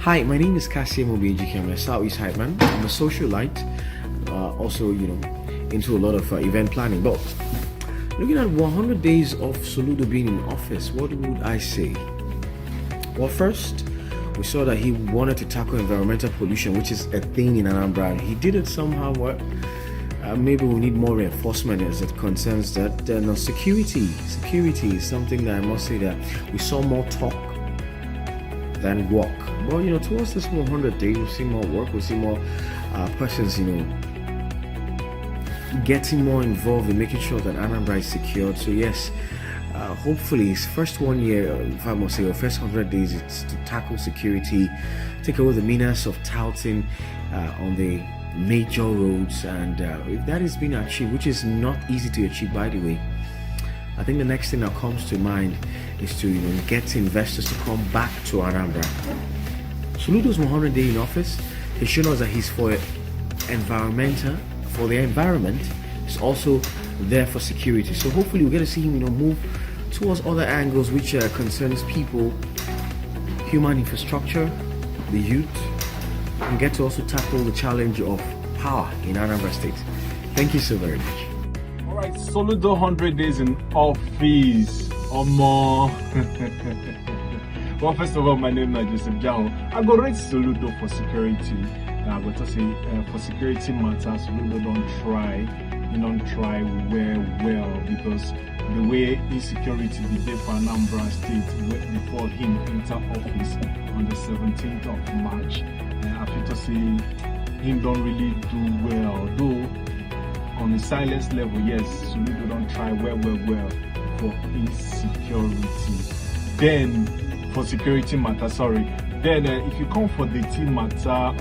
Hi, my name is Kasim Obejiki. I'm a Southeast hype man. I'm a socialite, also, into a lot of event planning. But looking at 100 days of Soludo being in office, what would I say? Well, first, we saw that he wanted to tackle environmental pollution, which is a thing in Anambra. He did it somehow. Maybe we need more reinforcement as it concerns that. No, security is something that I must say that we saw more talk than work. But towards this 100 days, we'll see more work. We'll see more persons, getting more involved in making sure that Anambra is secured. So yes, hopefully his first 1 year, if I must say, or first 100 days, it's to tackle security, take away the menace of touting on the major roads, and if that is being achieved, which is not easy to achieve, by the way, I think the next thing that comes to mind is to get investors to come back to Anambra. Soludo's 100 day in office, he showed us that he's for the environment. He's also there for security. So hopefully we get to see him move towards other angles which concerns people, human infrastructure, the youth, and get to also tackle the challenge of power in Anambra State. Thank you so very much. Alright, Soludo 100 days in office. Omo. Well, first of all, my name is Joseph Jao. I go rate Soludo for security. I go to say for security matters, Soludo don't try well, because the way insecurity be there for Anambra State before him enter office on the 17th of March. I feel to say him don't really do well, though on the silence level, yes, Soludo don't try well for insecurity. Then for security matter, then if you come for the team matter,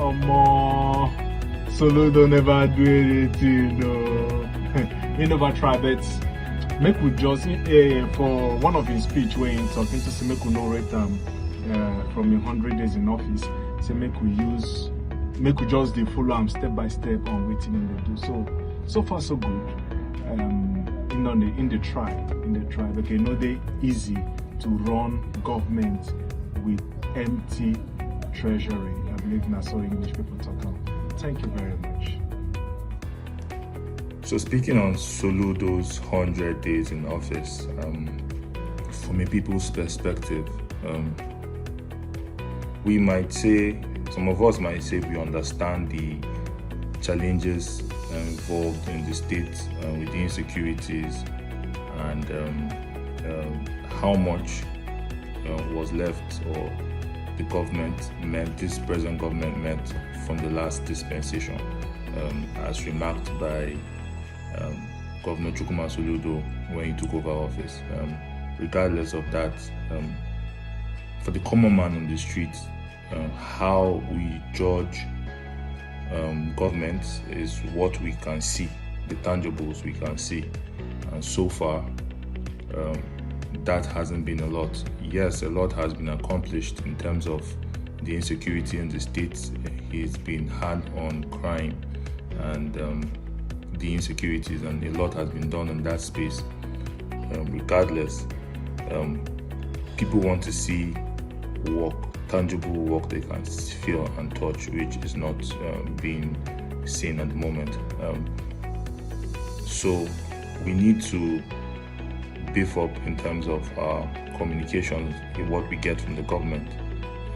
Soludo never do anything, no. He never try, but make we just for one of his speech where he talking to say make we no rate from 100 days in office. Say make we just dey follow am step by step on wetin him dey do. So far so good. In the try. Okay, they easy to run government with empty treasury. I believe that's how English people talk about. Thank you very much. So speaking on Soludo's 100 days in office, from a people's perspective, some of us might say we understand the challenges involved in the state with the insecurities and how much was left or this present government met from the last dispensation, as remarked by Governor Chukwuma Soludo when he took over office. Regardless of that, for the common man on the street, how we judge government is what we can see, the tangibles we can see, and so far that hasn't been a lot. Yes, a lot has been accomplished in terms of the insecurity in the state. He's been hard on crime and the insecurities, and a lot has been done in that space. Regardless, people want to see work, tangible work they can feel and touch, which is not being seen at the moment. So we need to beef up in terms of our communication, what we get from the government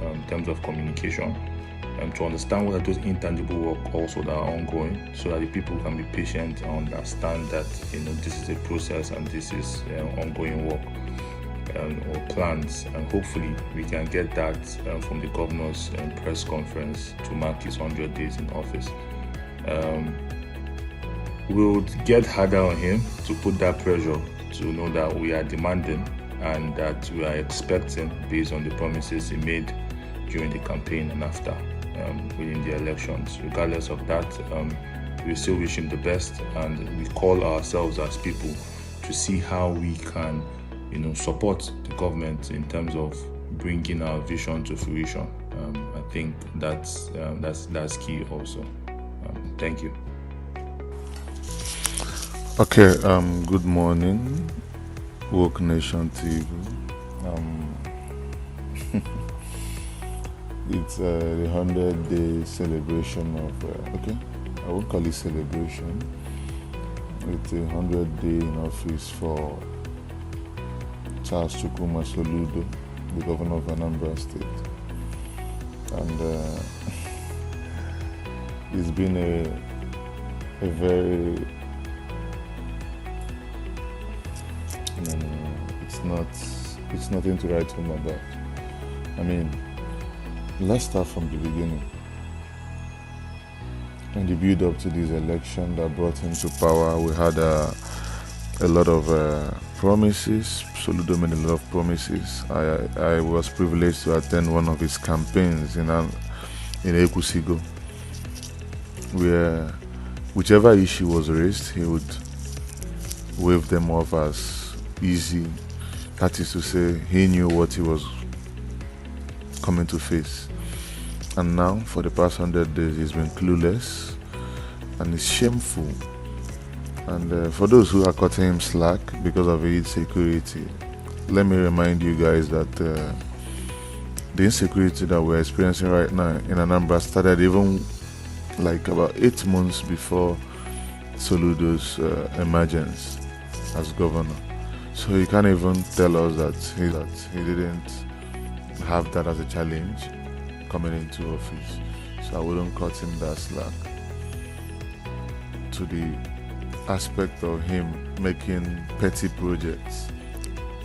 in terms of communication, and to understand what are those intangible work also that are ongoing, so that the people can be patient and understand that this is a process and this is ongoing work or plans, and hopefully we can get that from the governor's press conference to mark his 100 days in office. We'll get harder on him to put that pressure, to know that we are demanding and that we are expecting based on the promises he made during the campaign and after within the elections. Regardless of that, we still wish him the best, and we call ourselves as people to see how we can support the government in terms of bringing our vision to fruition. I think that's key also. Thank you. Okay, good morning, Woke Nation TV. It's the 100-day celebration of, okay, I won't call it celebration. It's a 100-day in office for Charles Chukwuma Soludo, the governor of Anambra State. And it's been a very, no, it's nothing to write home about. I mean, let's start from the beginning. In the build up to this election that brought him to power, we had a lot of promises. Soludo made a lot of promises. I was privileged to attend one of his campaigns in Ekusigo, where whichever issue was raised, he would wave them off as easy. That is to say, he knew what he was coming to face. And now, for the past 100 days, he's been clueless, and it's shameful. And for those who are cutting him slack because of insecurity, let me remind you guys that the insecurity that we're experiencing right now in Anambra started even like about 8 months before Soludo's emergence as governor. So you can't even tell us that he didn't have that as a challenge coming into office. So I wouldn't cut him that slack. To the aspect of him making petty projects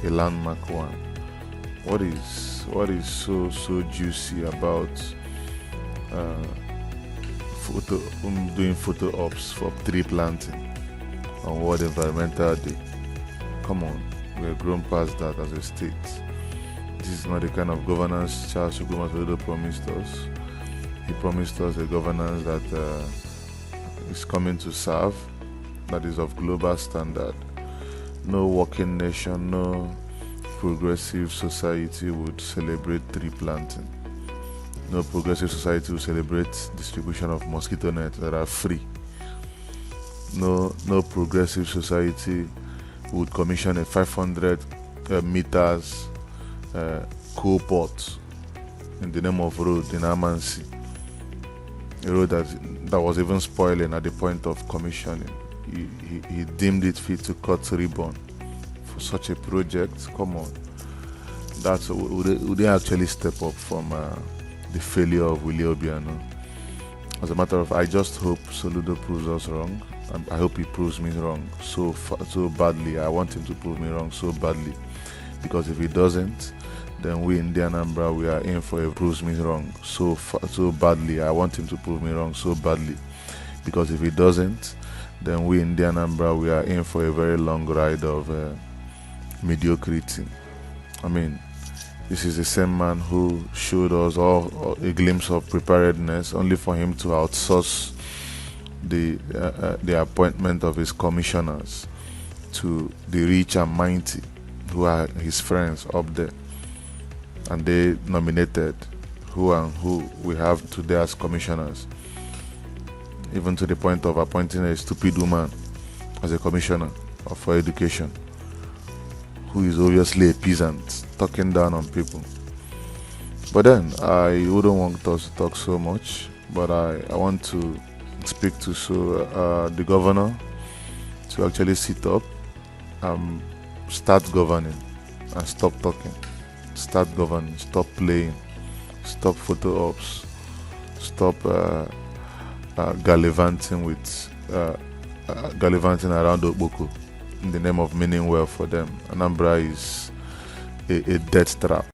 a landmark one, what is so juicy about doing photo ops for tree planting on World Environmental Day? Come on, we're grown past that as a state. This is not the kind of governance Charles Chukwuma Soludo promised us. He promised us a governance that is coming to serve, that is of global standard. No working nation, no progressive society would celebrate tree planting. No progressive society would celebrate distribution of mosquito nets that are free. No progressive society would commission a 500 meters coal pot in the name of road in Amansi, a road that was even spoiling at the point of commissioning. He deemed it fit to cut ribbon for such a project. Come on, would they actually step up from the failure of Willie Obiano? As a matter of, I just hope Soludo proves us wrong. I hope he proves me wrong so badly. I want him to prove me wrong so badly, because if he doesn't, then we in Ndi Anambra, we are in for a proves me wrong so badly. I want him to prove me wrong so badly, because if he doesn't, then we in Ndi Anambra, we are in for a very long ride of mediocrity. I mean, this is the same man who showed us all a glimpse of preparedness, only for him to outsource the appointment of his commissioners to the rich and mighty, who are his friends up there, and they nominated who we have today as commissioners, even to the point of appointing a stupid woman as a commissioner for education, who is obviously a peasant talking down on people. But then I wouldn't want us to talk so much, but I want to speak to the governor to actually sit up, start governing and stop talking. Start governing, stop playing, stop photo ops, stop gallivanting around Okpoko in the name of meaning well for them. Anambra is a death trap.